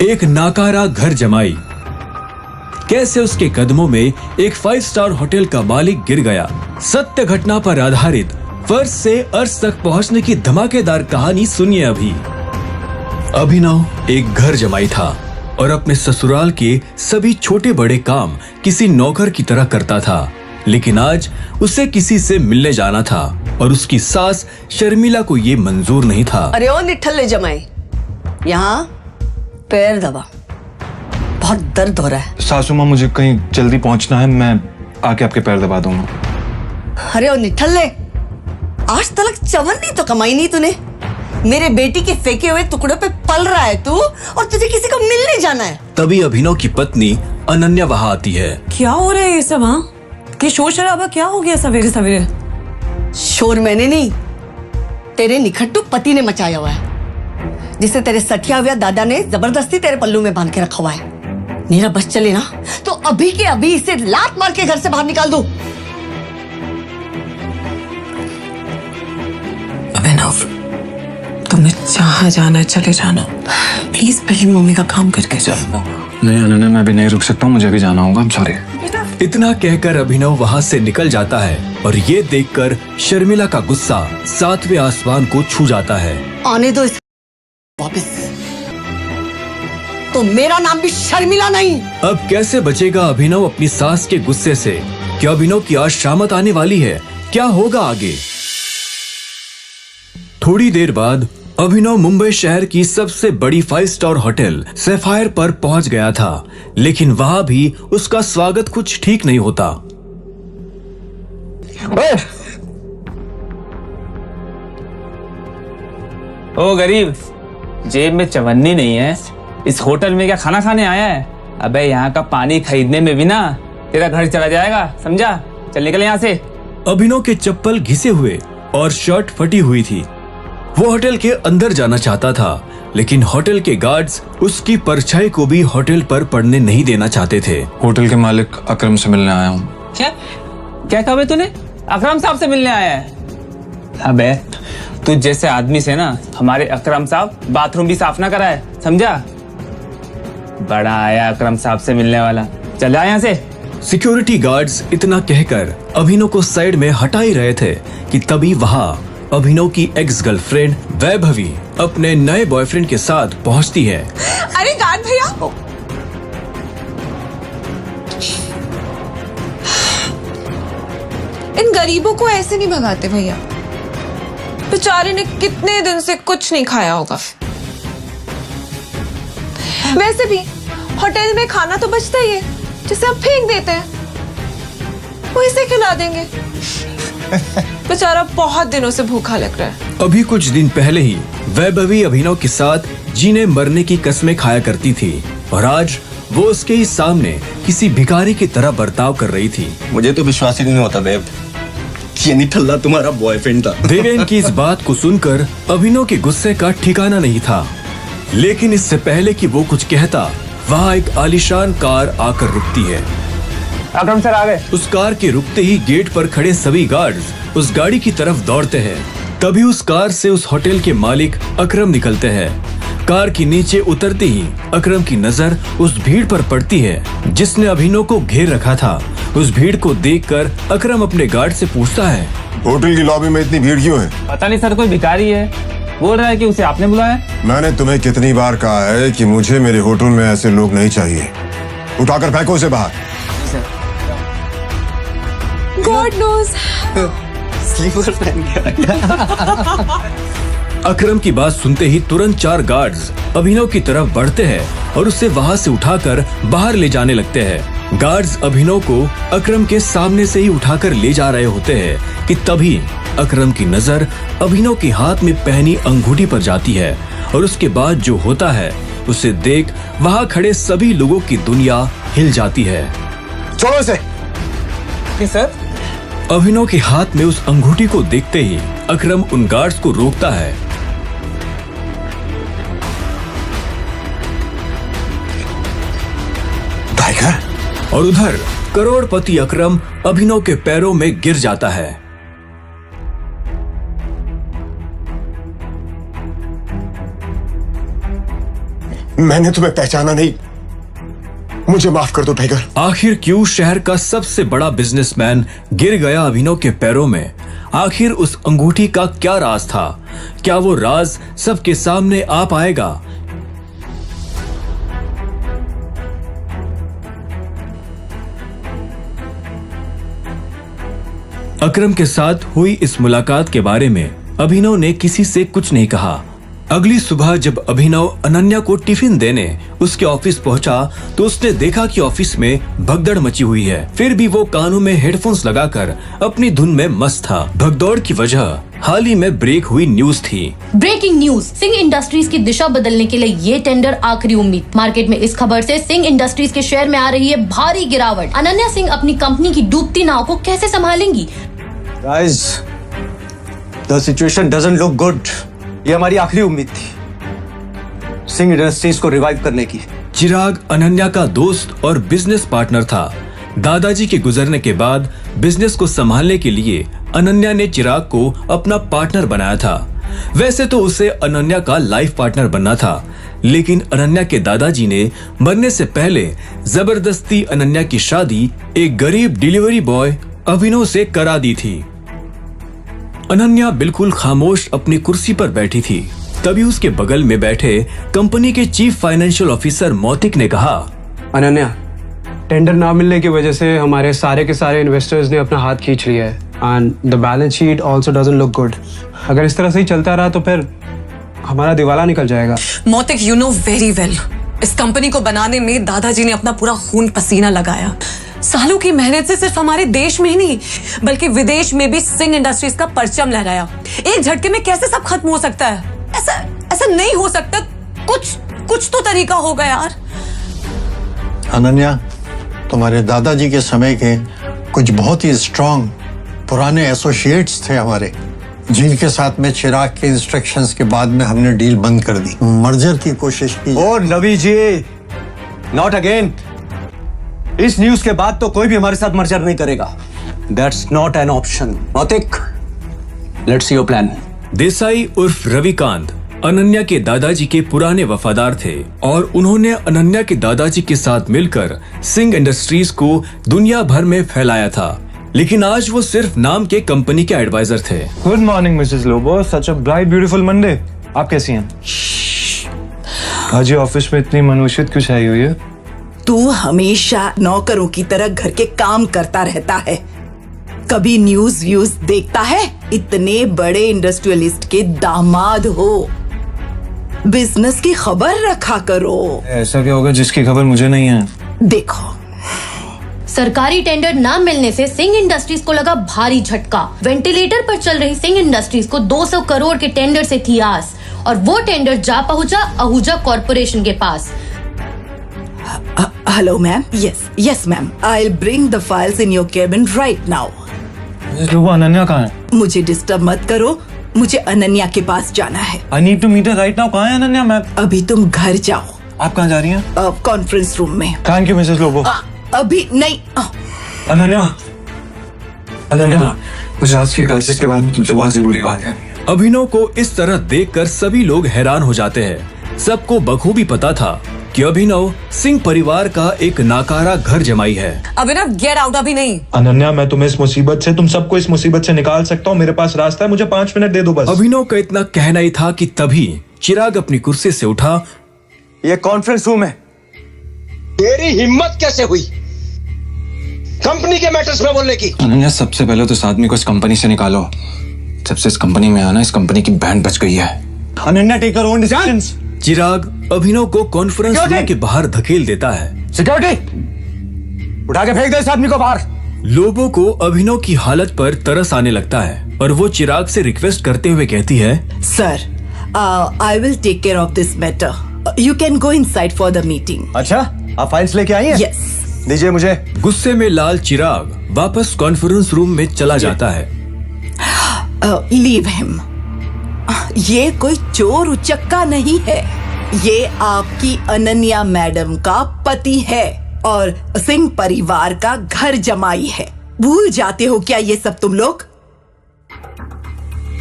एक नाकारा घर जमाई। कैसे उसके कदमों में एक 5 स्टार होटल का मालिक गिर गया। सत्य घटना पर आधारित फर्श से अर्श तक पहुंचने की धमाकेदार कहानी सुनिए अभी। अभिनव एक घर जमाई था और अपने ससुराल के सभी छोटे बड़े काम किसी नौकर की तरह करता था। लेकिन आज उसे किसी से मिलने जाना था और उसकी सास शर्मिला को ये मंजूर नहीं था। अरे ओ निठल्ले जमाई, यहाँ पैर दबा, बहुत दर्द हो रहा है। सासू माँ, मुझे कहीं जल्दी पहुंचना है, मैं आके आपके पैर दबा दूंगा। अरे ओ निठल्ले, आज तक चवन्नी तो कमाई नहीं तूने। मेरे बेटी के फेंके हुए टुकड़ों पे पल रहा है तू, और तुझे किसी को मिलने जाना है। तभी अभिनव की पत्नी अनन्या वहाँ आती है। क्या हो रहा है ये सब? हाँ, ये शोर शराबा क्या हो गया सवेरे सवेरे? शोर मैंने नहीं, तेरे निखट्टू पति ने मचाया हुआ है, जिसे तेरे सठिया हुआ दादा ने जबरदस्ती तेरे पल्लू में बांध के रखा हुआ है। मेरा बस चले ना तो अभी के अभी इसे लात मार के घर से बाहर निकाल दूं। अभिनव, तुम्हें जहाँ जाना है चले जाना, प्लीज पहले मम्मी का काम करके जाओ। नहीं अनन्या, मैं अभी नहीं रुक सकता हूँ, मुझे भी जाना होगा। सॉरी। इतना कहकर अभिनव वहाँ से निकल जाता है और ये देखकर शर्मिला का गुस्सा 7वें आसमान को छू जाता है। आने दो इस वापस, तो मेरा नाम भी शर्मिला नहीं। अब कैसे बचेगा अभिनव अपनी सास के गुस्से से? क्या अभिनव की आज शामत आने वाली है? क्या होगा आगे? थोड़ी देर बाद अभिनव मुंबई शहर की सबसे बड़ी 5 स्टार होटल सैफायर पर पहुंच गया था, लेकिन वहां भी उसका स्वागत कुछ ठीक नहीं होता। ओ गरीब, जेब में चवन्नी नहीं है, इस होटल में क्या खाना खाने आया है? अबे यहाँ का पानी खरीदने में भी ना तेरा घर चला जाएगा, समझा? चल निकल यहाँ से। अभिनव के चप्पल घिसे हुए और शर्ट फटी हुई थी। वो होटल के अंदर जाना चाहता था, लेकिन होटल के गार्ड्स उसकी परछाई को भी होटल पर पड़ने नहीं देना चाहते थे। होटल के मालिक अकरम से मिलने आया हूँ। क्या क्या कहा तूने? अकरम साहब से मिलने आया है? अबे तू जैसे आदमी से ना हमारे अकरम साहब बाथरूम भी साफ ना कराए, समझा? बड़ा आया अकरम साहब से मिलने वाला, चल जा यहाँ से। सिक्योरिटी गार्ड्स इतना कहकर अभिनव को साइड में हटा ही रहे थे कि तभी वहाँ अभिनव की एक्स गर्लफ्रेंड वैभवी अपने नए बॉयफ्रेंड के साथ पहुंचती है। अरे गार्ड भैया, इन गरीबों को ऐसे नहीं भगाते भैया। बेचारे ने कितने दिन से कुछ नहीं खाया होगा। वैसे भी होटल में खाना तो बचता ही है, जिसे हम फेंक देते हैं, वो इसे खिला देंगे। बेचारा बहुत दिनों से भूखा लग रहा है। अभी कुछ दिन पहले ही वैभवी अभिनव के साथ जीने मरने की कसमें खाया करती थी और आज वो उसके ही सामने किसी भिखारी की तरह बर्ताव कर रही थी। मुझे तो विश्वास ही नहीं होता बेब, ये निठल्ला तुम्हारा बॉयफ्रेंड था। देवेन की इस बात को सुनकर अभिनव के गुस्से का ठिकाना नहीं था, लेकिन इससे पहले कि वो कुछ कहता, वहाँ एक आलीशान कार आकर रुकती है। अकरम सर आ गए। उस कार के रुकते ही गेट पर खड़े सभी गार्ड्स उस गाड़ी की तरफ दौड़ते हैं। तभी उस कार से उस होटल के मालिक अकरम निकलते हैं। कार के नीचे उतरते ही अकरम की नजर उस भीड़ पर पड़ती है जिसने अभिनव को घेर रखा था। उस भीड़ को देखकर अकरम अपने गार्ड से पूछता है, होटल की लॉबी में इतनी भीड़ क्यों है? पता नहीं सर, कोई भिखारी है, बोल रहा है कि उसे आपने बुलाया। मैंने तुम्हें कितनी बार कहा है कि मुझे मेरे होटल में ऐसे लोग नहीं चाहिए। उठाकर फेंको उसे बाहर। God knows। स्लीपर पहन के अकरम की बात सुनते ही तुरंत 4 गार्ड्स अभिनव की तरफ बढ़ते हैं और उसे वहां से उठाकर बाहर ले जाने लगते हैं। गार्ड्स अभिनव को अकरम के सामने से ही उठाकर ले जा रहे होते हैं कि तभी अकरम की नजर अभिनव के हाथ में पहनी अंगूठी पर जाती है और उसके बाद जो होता है उसे देख वहां खड़े सभी लोगों की दुनिया हिल जाती है। छोड़ो इसे। सर, अभिनव के हाथ में उस अंगूठी को देखते ही अकरम उन गार्ड्स को रोकता है। टाइगर। और उधर करोड़पति अकरम अभिनव के पैरों में गिर जाता है। मैंने तुम्हें पहचाना नहीं, मुझे माफ कर दो टाइगर। आखिर क्यों शहर का सबसे बड़ा बिजनेसमैन गिर गया अभिनव के पैरों में? आखिर उस अंगूठी का क्या राज था? क्या वो राज सबके सामने आ पाएगा? अकरम के साथ हुई इस मुलाकात के बारे में अभिनव ने किसी से कुछ नहीं कहा। अगली सुबह जब अभिनव अनन्या को टिफिन देने उसके ऑफिस पहुंचा तो उसने देखा कि ऑफिस में भगदड़ मची हुई है। फिर भी वो कानों में हेडफोन्स लगाकर अपनी धुन में मस्त था। भगदौड़ की वजह हाल ही में ब्रेक हुई न्यूज थी। ब्रेकिंग न्यूज, सिंह इंडस्ट्रीज की दिशा बदलने के लिए ये टेंडर आखिरी उम्मीद। मार्केट में इस खबर से सिंह इंडस्ट्रीज के शेयर में आ रही है भारी गिरावट। अनन्या सिंह अपनी कंपनी की डूबती नाव को कैसे संभालेंगी? Guys, the situation doesn't look good. ये हमारी आखिरी उम्मीद थी सिंह इंडस्ट्रीज को रिवाइव करने की। चिराग अनन्या का दोस्त और बिजनेस पार्टनर था। दादाजी के गुजरने के बाद बिजनेस को संभालने के लिए अनन्या ने चिराग को अपना पार्टनर बनाया था। वैसे तो उसे अनन्या का लाइफ पार्टनर बनना था, लेकिन अनन्या के दादाजी ने मरने से पहले जबरदस्ती अनन्या की शादी एक गरीब डिलीवरी बॉय अभिनव से करा दी थी। अनन्या बिल्कुल खामोश अपनी कुर्सी पर बैठी थी। तभी उसके बगल में बैठे कंपनी के चीफ फाइनेंशियल ऑफिसर मौतिक ने कहा, अनन्या, टेंडर ना मिलने की वजह से हमारे सारे के सारे इन्वेस्टर्स ने अपना हाथ खींच लिया है and the balance sheet also doesn't look good. अगर इस तरह से ही चलता रहा तो फिर हमारा दिवाला निकल जाएगा। मोतिक, यू नो वेरी वेल, इस कंपनी को बनाने में दादाजी ने अपना पूरा खून पसीना लगाया। सालों की मेहनत से सिर्फ हमारे देश में ही नहीं बल्कि विदेश में भी सिंह इंडस्ट्रीज का परचम लहराया। एक झटके में कैसे सब खत्म हो सकता है? ऐसा नहीं हो सकता। कुछ तो तरीका होगा यार। अनन्या, तुम्हारे दादाजी के समय के कुछ बहुत ही स्ट्रांग पुराने एसोसिएट्स थे हमारे, जिनके साथ में चिराग के इंस्ट्रक्शंस के बाद में हमने डील बंद कर दी, मर्जर की कोशिश की। ओ नबी जी, नॉट अगेन। इस न्यूज के बाद तो कोई भी हमारे साथ मर्जर नहीं करेगा। That's not an option. Moutik, let's see your plan. Desai उर्फ रविकांत अनन्या के दादाजी के पुराने वफादार थे और उन्होंने अनन्या के दादाजी के साथ मिलकर सिंह इंडस्ट्रीज को दुनिया भर में फैलाया था। लेकिन आज वो सिर्फ नाम के कंपनी के एडवाइजर थे। Good morning Mrs Lobo, such a bright beautiful Monday. आप कैसी हैं? आज ये ऑफिस में इतनी मनुष्यत क्यों छाई हुई है? तू हमेशा नौकरों की तरह घर के काम करता रहता है, कभी न्यूज व्यूज देखता है? इतने बड़े इंडस्ट्रियलिस्ट के दामाद हो, बिजनेस की खबर रखा करो। ऐसा क्या होगा जिसकी खबर मुझे नहीं है? देखो, सरकारी टेंडर ना मिलने से सिंह इंडस्ट्रीज को लगा भारी झटका। वेंटिलेटर पर चल रही सिंह इंडस्ट्रीज को 200 करोड़ के टेंडर से थी आस और वो टेंडर जा पहुंचा आहूजा कॉर्पोरेशन के पास। Hello ma'am. Yes ma'am, I will bring the files in your cabin right now. वो अनन्या कहाँ है? मुझे डिस्टर्ब मत करो, मुझे अनन्या के पास जाना है। I need to meet her right now. कहाँ है अनन्या मैम? अभी तुम घर जाओ। आप कहाँ जा रही हैं? कॉन्फ्रेंस रूम में। Thank you Mrs Lobo. अभी नहीं। अनन्या, मुझे आज की क्लासेस के बाद तुमसे बहुत जरूरी बात है। अभिनव को इस तरह देखकर सभी लोग हैरान हो जाते हैं। सबको बखूबी पता था कि अभिनव सिंह परिवार का एक नाकारा घर जमाई है। अभिनव, गेट आउट। अभी नहीं। अनन्या, मैं तुम्हें इस मुसीबत से, तुम सबको इस मुसीबत से निकाल सकता हूँ। मेरे पास रास्ता है, मुझे 5 मिनट दे दो बस। अभिनव का इतना कहना ही था कि तभी चिराग अपनी कुर्सी से उठा। ये कॉन्फ्रेंस रूम है। तेरी हिम्मत कैसे हुई कंपनी के मैटर्स में बोलने की? अनन्या, सबसे पहले तो इस आदमी को इस कंपनी से निकालो। जब से इस कंपनी में आना, इस कंपनी की बैंड बच गई है। Ananya, take your own decisions. Chirag Abhinav को कॉन्फ्रेंस रूम के बाहर धकेल देता है। सिक्योरिटी, उठा के फेंक दे इस आदमी को बाहर। लोगों को अभिनव की हालत पर तरस आने लगता है और वो चिराग से रिक्वेस्ट करते हुए कहती है, sir, I will take care of this matter. You can go inside for the meeting. अच्छा, आप फाइल्स लेके आई हैं? यस। दीजिए मुझे। गुस्से में लाल चिराग वापस कॉन्फ्रेंस रूम में चला जाता है। Leave him. ये कोई चोर उचक्का नहीं है, ये आपकी अनन्या मैडम का पति है और सिंह परिवार का घर जमाई है। भूल जाते हो क्या ये सब तुम लोग?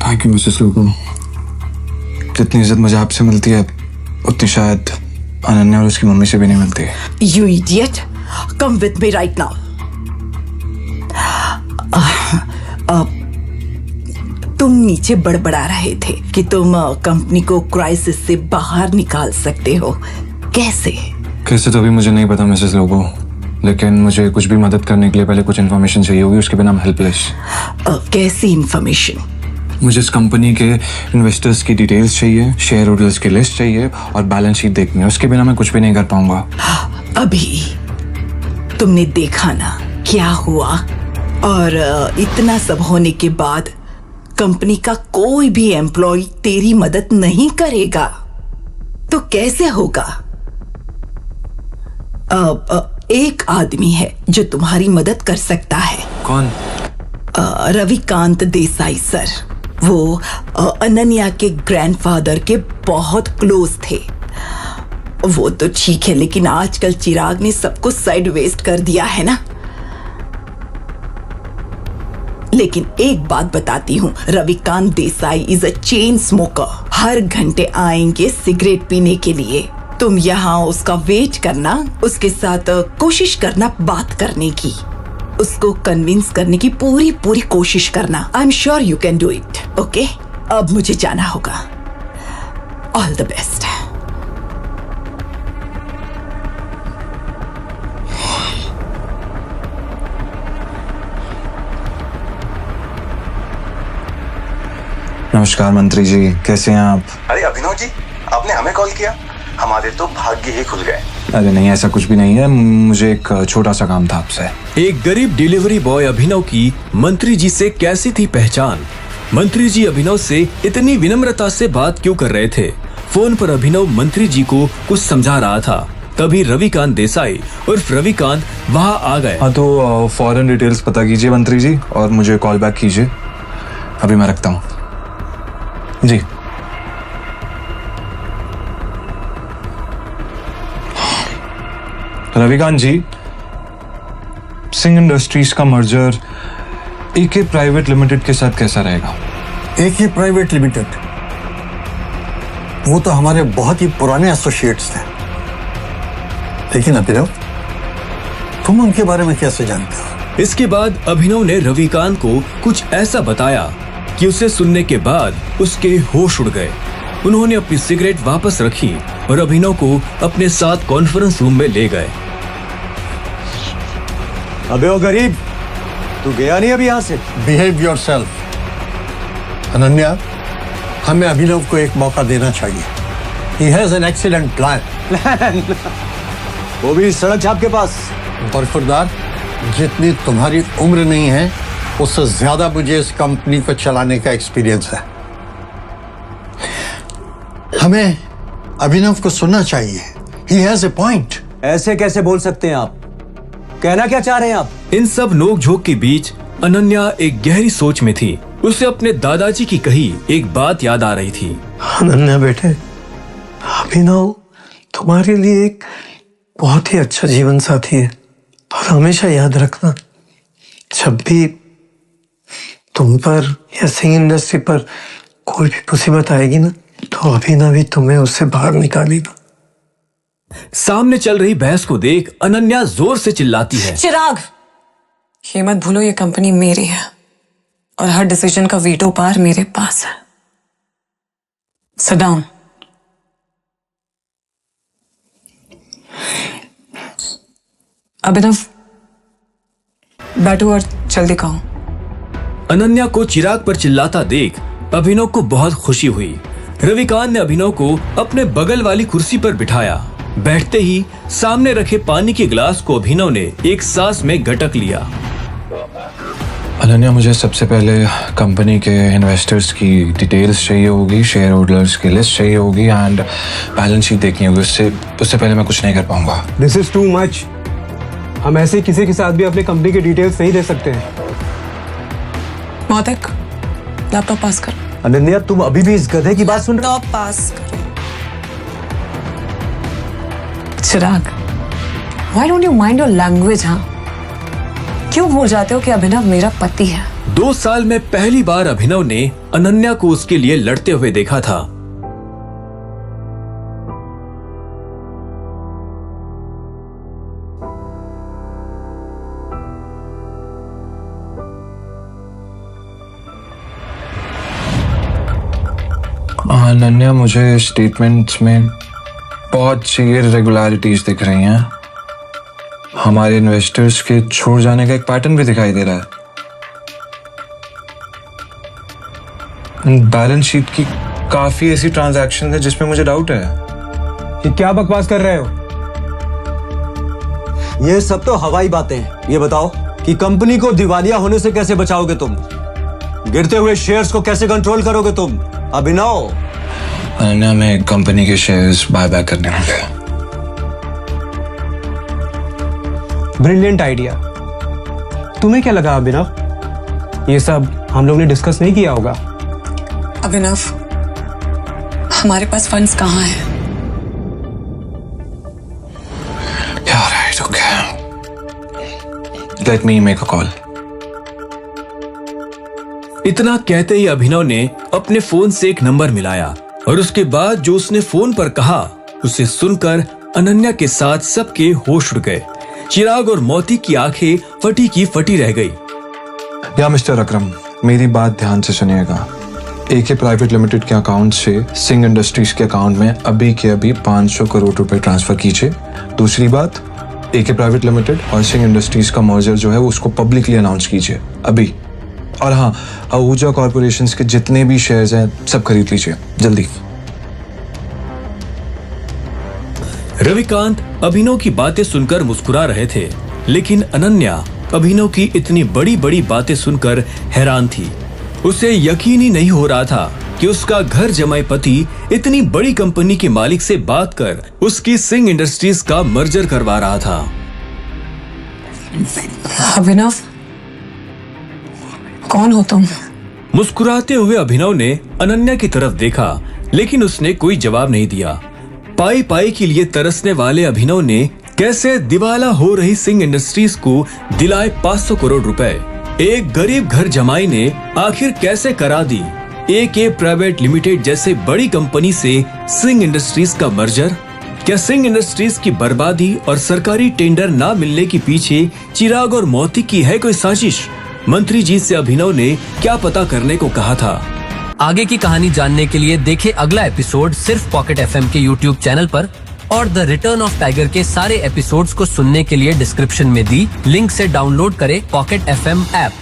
Thank you Mrs Lobo. जितनी इज्जत मुझे आपसे मिलती है उतनी शायद अनन्या और उसकी मम्मी से भी नहीं मिलती। You idiot! Come with me right now. तुम नीचे बड़बड़ा रहे थे कि तुम कंपनी को क्राइसिस से बाहर निकाल सकते हो। कैसे? कैसे तो अभी मुझे नहीं पता मिसेस लोबो, लेकिन मुझे कुछ भी मदद करने के लिए पहले कुछ इन्फॉर्मेशन चाहिए होगी, उसके बिना मैं हेल्पलेस। कैसी इन्फॉर्मेशन? मुझे इस कंपनी के इन्वेस्टर्स की डिटेल्स चाहिए, शेयर होल्डर्स की लिस्ट चाहिए और बैलेंस शीट देखनी है। उसके बिना मैं कुछ भी नहीं कर पाऊंगा। अभी तुमने देखा ना क्या हुआ, और इतना सब होने के बाद कंपनी का कोई भी एम्प्लॉय तेरी मदद नहीं करेगा तो कैसे होगा? एक आदमी है जो तुम्हारी मदद कर सकता है। कौन? रविकांत देसाई सर। वो अनन्या के ग्रैंडफादर के बहुत क्लोज थे। वो तो ठीक है, लेकिन आजकल चिराग ने सबको साइड वेस्ट कर दिया है ना। लेकिन एक बात बताती हूँ, Ravikant Desai is a chain smoker. हर घंटे आएंगे सिगरेट पीने के लिए। तुम यहाँ उसका वेट करना, उसके साथ कोशिश करना बात करने की, उसको कन्विंस करने की पूरी कोशिश करना। I am sure you can do it. Okay, अब मुझे जाना होगा। All the best. नमस्कार मंत्री जी, कैसे हैं आप? अरे अभिनव जी, आपने हमें कॉल किया? हमारे तो भाग्य ही खुल गए। अरे नहीं, ऐसा कुछ भी नहीं है। मुझे एक छोटा सा काम था आपसे। एक गरीब डिलीवरी बॉय अभिनव की मंत्री जी से कैसी थी पहचान? मंत्री जी अभिनव से इतनी विनम्रता से बात क्यों कर रहे थे? फोन पर अभिनव मंत्री जी को कुछ समझा रहा था, तभी रविकांत देसाई उर्फ रविकांत वहाँ आ गए। हाँ तो फॉरेन डिटेल्स पता कीजिए मंत्री जी और मुझे कॉल बैक कीजिए। अभी मैं रखता हूँ जी। रविकांत जी, सिंह इंडस्ट्रीज का मर्जर एके प्राइवेट लिमिटेड के साथ कैसा रहेगा? एके प्राइवेट लिमिटेड, वो तो हमारे बहुत ही पुराने एसोसिएट्स थे। लेकिन अभिनव, तुम उनके बारे में कैसे जानते हो? इसके बाद अभिनव ने रविकांत को कुछ ऐसा बताया कि उसे सुनने के बाद उसके होश उड़ गए। उन्होंने अपनी सिगरेट वापस रखी और अभिनव को अपने साथ कॉन्फ्रेंस रूम में ले गए। अबे ओ गरीब, तू गया नहीं अभी यहाँ से? Behave yourself. अनन्या, हमें अभिनव को एक मौका देना चाहिए। He has an excellent plan. वो भी सड़क छाप के पास। बरखुरदार, जितनी तुम्हारी उम्र नहीं है उससे ज्यादा मुझे इस कंपनी को चलाने का एक्सपीरियंस है। हमें अभिनव को सुनना चाहिए। He has a point. ऐसे कैसे बोल सकते हैं आप? कहना क्या चाह रहे हैं आप? इन सब नोक-झोंक के बीच अनन्या एक गहरी सोच में थी। उसे अपने दादाजी की कही एक बात याद आ रही थी। अनन्या बेटे, अभिनव तुम्हारे लिए एक बहुत ही अच्छा जीवन साथी है, और हमेशा याद रखना, जब भी तुम पर या सिंह इंडस्ट्री पर कोई भी मुसीबत आएगी ना, तो अभिनव ही तुम्हें उससे बाहर निकालेगा। सामने चल रही बहस को देख अनन्या जोर से चिल्लाती है, चिराग, ये मत भूलो ये कंपनी मेरी है और हर डिसीजन का वीटो पावर मेरे पास है। Sit down. अभिनव, बैठो और जल्दी कहो। अनन्या को चिराग पर चिल्लाता देख अभिनव को बहुत खुशी हुई। रविकांत ने अभिनव को अपने बगल वाली कुर्सी पर बिठाया। बैठते ही सामने रखे पानी के गिलास को अभिनव ने एक सांस में गटक लिया। अनन्या, मुझे सबसे पहले कंपनी के इन्वेस्टर्स की डिटेल्स चाहिए होगी, शेयर होल्डर्स की लिस्ट चाहिए होगी एंड बैलेंस शीट देखनी होगी। उससे पहले मैं कुछ नहीं कर पाऊंगा। This is too much. हम ऐसे किसी के साथ भी अपनी कंपनी की डिटेल्स नहीं दे सकते हैं। मौतिक, लैपटॉप पास कर। अनन्या, तुम अभी भी इस गधे की बात सुन रहे हो? लैपटॉप पास करो। Chirag, why don't you mind your language? हाँ, क्यों भूल जाते हो कि अभिनव मेरा पति है? 2 साल में पहली बार अभिनव ने अनन्या को उसके लिए लड़ते हुए देखा था। अनन्या, मुझे स्टेटमेंट्स में बहुत सी इरेगुलरिटीज दिख रही हैं। हमारे इन्वेस्टर्स के छोड़ जाने का एक पैटर्न भी दिखाई दे रहा है। बैलेंस शीट की काफी ऐसी ट्रांजैक्शन है जिसमें मुझे डाउट है। कि क्या बकवास कर रहे हो? ये सब तो हवाई बातें हैं। ये बताओ कि कंपनी को दिवालिया होने से कैसे बचाओगे तुम? गिरते हुए शेयर्स को कैसे कंट्रोल करोगे तुम? अभिनव, अनन्या, मैं कंपनी के शेयर्स बाय बैक करने होंगे। Brilliant idea. तुम्हें क्या लगा अभिनव? ये सब हम लोग ने डिस्कस नहीं किया होगा। अभिनव, हमारे पास फंड्स कहाँ हैं? Yeah, right, okay. Let me make a call. इतना कहते ही अभिनव ने अपने फोन से एक नंबर मिलाया और उसके बाद जो उसने फोन पर कहा उसे सुनकर अनन्या के साथ सबके होश उड़ गए। चिराग और मोती की आंखें फटी की फटी रह गई। या मिस्टर अकरम, मेरी बात ध्यान से सुनिएगा। एके प्राइवेट लिमिटेड के अकाउंट से सिंह इंडस्ट्रीज के अकाउंट में अभी के अभी 500 करोड़ रुपए ट्रांसफर कीजिए। दूसरी बात, एके प्राइवेट लिमिटेड और सिंह इंडस्ट्रीज का मर्जर जो है उसको पब्लिकली अनाउंस कीजिए अभी। और हाँ, आहूजा कॉर्पोरेशन के जितने भी शेयर्स हैं सब खरीद लीजिए जल्दी। रविकांत अभिनव की बातें सुनकर मुस्कुरा रहे थे, लेकिन अनन्या अभिनव की इतनी बड़ी बड़ी बातें सुनकर हैरान थी। उसे यकीन ही नहीं हो रहा था कि उसका घर जमाई पति इतनी बड़ी कंपनी के मालिक से बात कर उसकी सिंह इंडस्ट्रीज का मर्जर करवा रहा था। अभिनव, कौन हो तुम? मुस्कुराते हुए अभिनव ने अनन्या की तरफ देखा, लेकिन उसने कोई जवाब नहीं दिया। पाई पाई के लिए तरसने वाले अभिनव ने कैसे दिवाला हो रही सिंह इंडस्ट्रीज को दिलाए 500 करोड़ रुपए। एक गरीब घर जमाई ने आखिर कैसे करा दी एके प्राइवेट लिमिटेड जैसे बड़ी कंपनी से सिंह इंडस्ट्रीज का मर्जर? क्या सिंह इंडस्ट्रीज की बर्बादी और सरकारी टेंडर ना मिलने के पीछे चिराग और मोती की है कोई साजिश? मंत्री जी से अभिनव ने क्या पता करने को कहा था। आगे की कहानी जानने के लिए देखें अगला एपिसोड सिर्फ पॉकेट एफएम के यूट्यूब चैनल पर, और द रिटर्न ऑफ टाइगर के सारे एपिसोड्स को सुनने के लिए डिस्क्रिप्शन में दी लिंक से डाउनलोड करें पॉकेट एफएम ऐप।